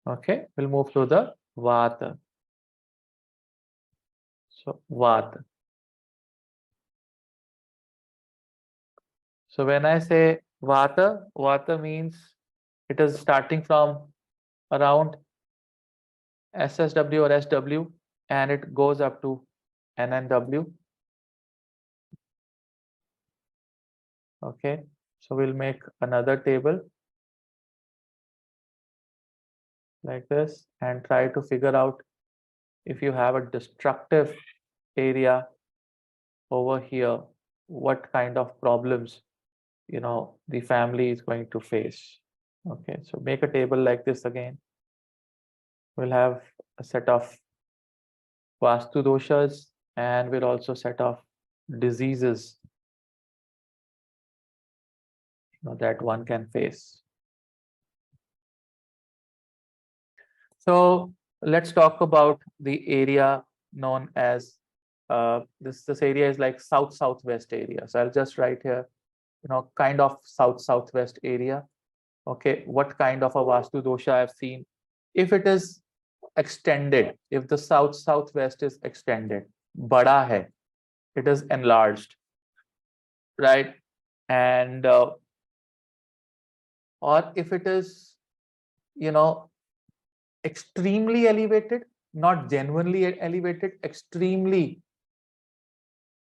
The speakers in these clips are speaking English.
Okay, we'll move to the VAATA. So VAATA. So when I say VAATA, VAATA means it is starting from around SSW or SW and it goes up to NNW. Okay, so we'll make another table like this and try to figure out if you have a destructive area over here, what kind of problems the family is going to face. Okay, so make a table like this again. We'll have a set of vastu doshas and we'll also set of diseases that one can face. So let's talk about the area known as this area is like southwest area. So I'll just write here, kind of southwest area. Okay, what kind of a vastu dosha I've seen? If it is extended, if the southwest is extended, bada hai, it is enlarged, right? And or if it is, extremely elevated, not genuinely elevated, extremely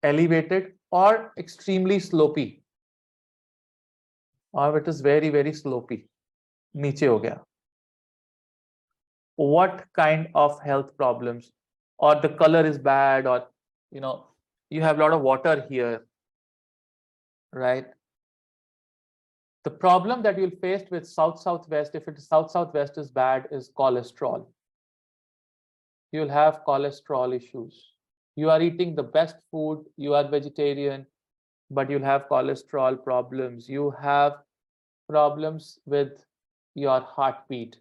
elevated or extremely slopy, or it is very, very slopy, niche ho gaya. What kind of health problems, or the color is bad, or you have a lot of water here, right? The problem that you'll face with southwest, if it is southwest is bad, is cholesterol. You'll have cholesterol issues. You are eating the best food, you are vegetarian, but you'll have cholesterol problems. You have problems with your heartbeat.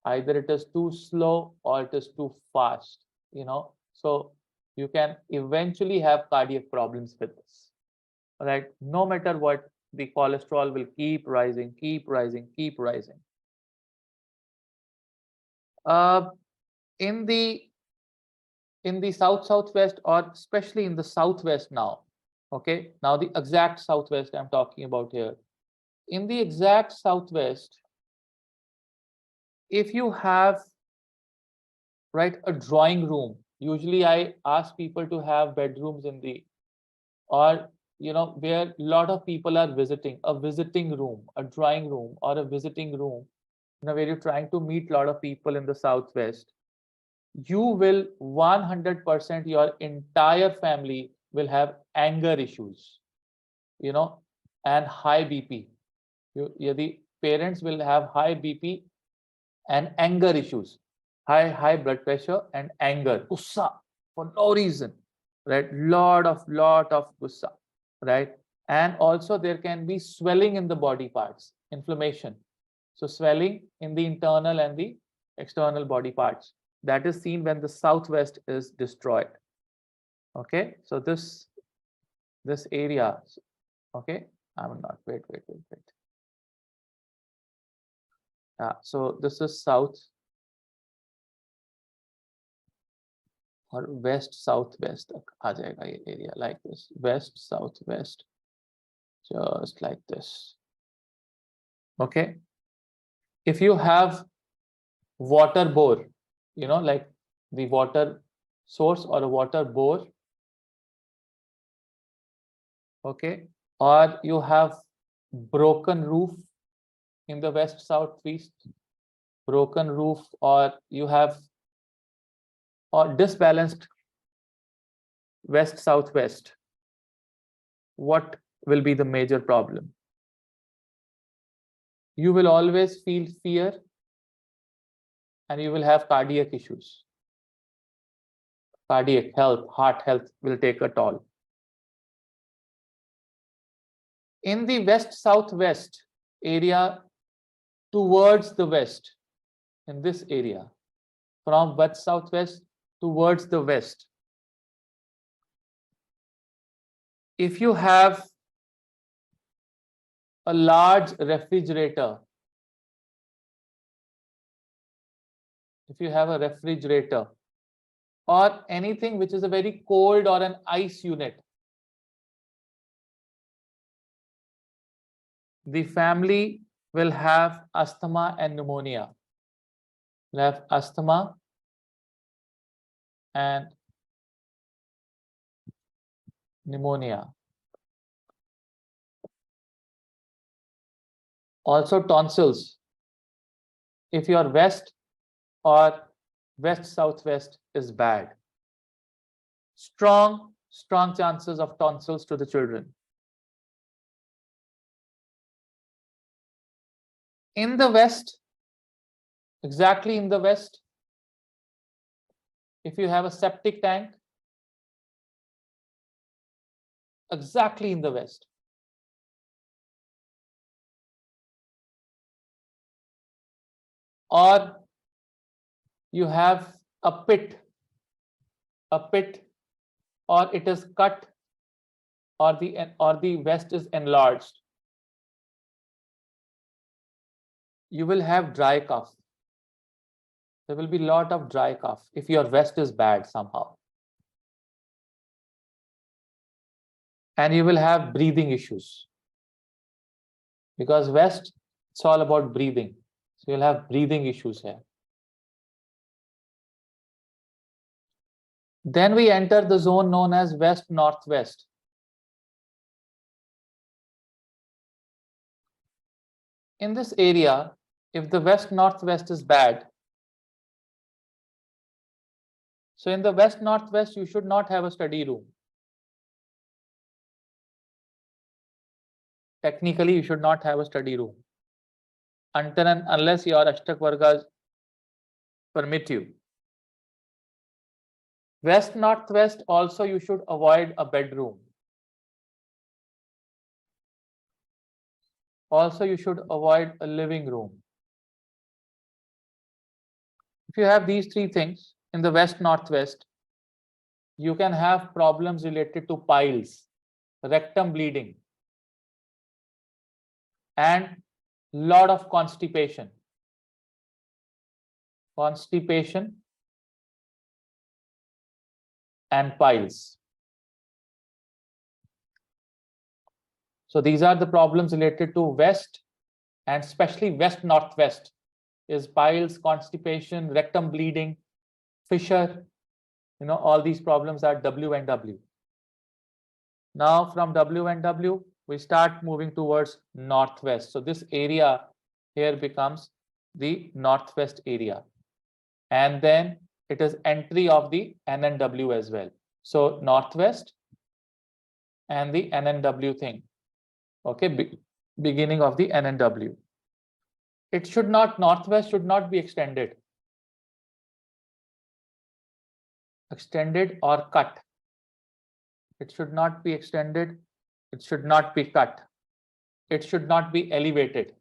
Either it is too slow or it is too fast, So you can eventually have cardiac problems with this, right? No matter what, the cholesterol will keep rising, keep rising, keep rising. In the southwest, or especially in the southwest now, okay, now the exact southwest I'm talking about here. In the exact southwest, if you have, right, a drawing room, usually I ask people to have bedrooms in the, or where a lot of people are visiting, a visiting room, a drawing room or a visiting room, where you're trying to meet a lot of people in the southwest, you will 100%, your entire family will have anger issues, and high BP. The parents will have high BP and anger issues, high blood pressure and anger, gussa for no reason, right? Lot of gussa, right? And also there can be swelling in the body parts, inflammation. So swelling in the internal and the external body parts. That is seen when the southwest is destroyed. Okay, so this area, okay, I'm not, wait. So this is south or west southwest aa jayega ye area, like this, west southwest, just like this. Okay, if you have water bore, like the water source or a water bore, okay, or you have broken roof in the west southeast, broken roof, or you have or disbalanced west southwest, what will be the major problem? You will always feel fear and you will have cardiac issues. Cardiac health, heart health will take a toll. In the west southwest area, towards the west, in this area, from west southwest towards the west, if you have a large refrigerator, if you have a refrigerator, or anything which is a very cold or an ice unit, the family will have asthma and pneumonia. Will have asthma and pneumonia. Also tonsils. If your west or west southwest is bad, strong chances of tonsils to the children. In the west, exactly in the west, if you have a septic tank, exactly in the west, or you have a pit, or it is cut, or the vest is enlarged, you will have dry cough. There will be a lot of dry cough if your vest is bad somehow. And you will have breathing issues. Because west, it's all about breathing. So you'll have breathing issues here. Then we enter the zone known as west-northwest. In this area, if the west-northwest is bad, so in the west-northwest, you should not have a study room. Technically, you should not have a study room until and unless your Ashtak Vargas permit you. West-northwest also you should avoid a bedroom. Also, you should avoid a living room. If you have these three things in the west-northwest, you can have problems related to piles, rectum bleeding, and lot of constipation. Constipation and piles. So these are the problems related to west, and especially west-northwest is piles, constipation, rectum bleeding, fissure. All these problems are W and W. Now from W and W, we start moving towards northwest. So this area here becomes the northwest area. And then it is entry of the N and W as well. So northwest and the N and W thing. Okay, beginning of the N and W. It should not, northwest should not be extended. Extended or cut. It should not be extended. It should not be cut. It should not be elevated.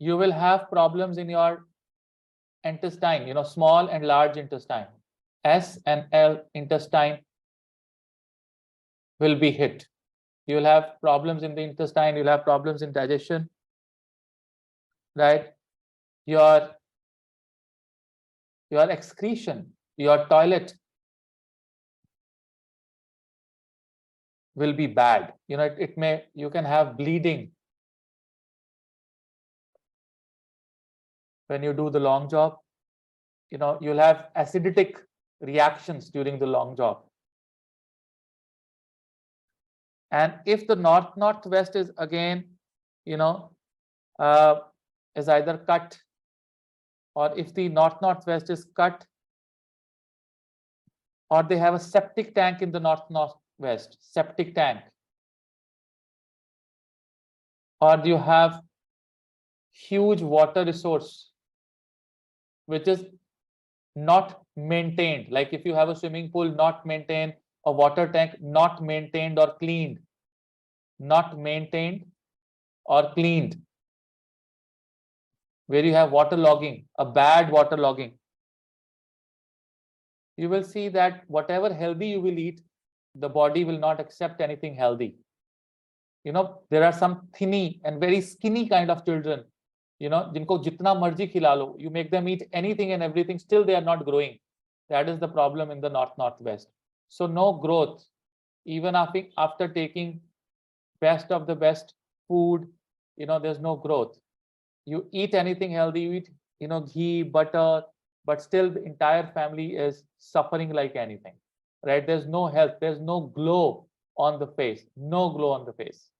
You will have problems in your intestine, small and large intestine. S and L intestine will be hit. You will have problems in the intestine, you'll have problems in digestion, right? Your excretion, your toilet will be bad. You can have bleeding when you do the long job. You'll have acidic reactions during the long job. And if the northwest is again, is either cut, or if the northwest is cut, or they have a septic tank in the northwest, septic tank, or you have huge water resource which is not maintained, like if you have a swimming pool not maintained, a water tank not maintained or cleaned, not maintained or cleaned, where you have water logging, a bad water logging, you will see that whatever healthy you will eat, the body will not accept anything healthy. There are some thinny and very skinny kind of children, जिनको जितना मर्जी खिला लो, you make them eat anything and everything, still they are not growing. That is the problem in the northwest. So no growth, even after taking best of the best food, there's no growth. You eat anything healthy, you eat, ghee, butter, but still the entire family is suffering like anything, right? There's no health, there's no glow on the face, no glow on the face.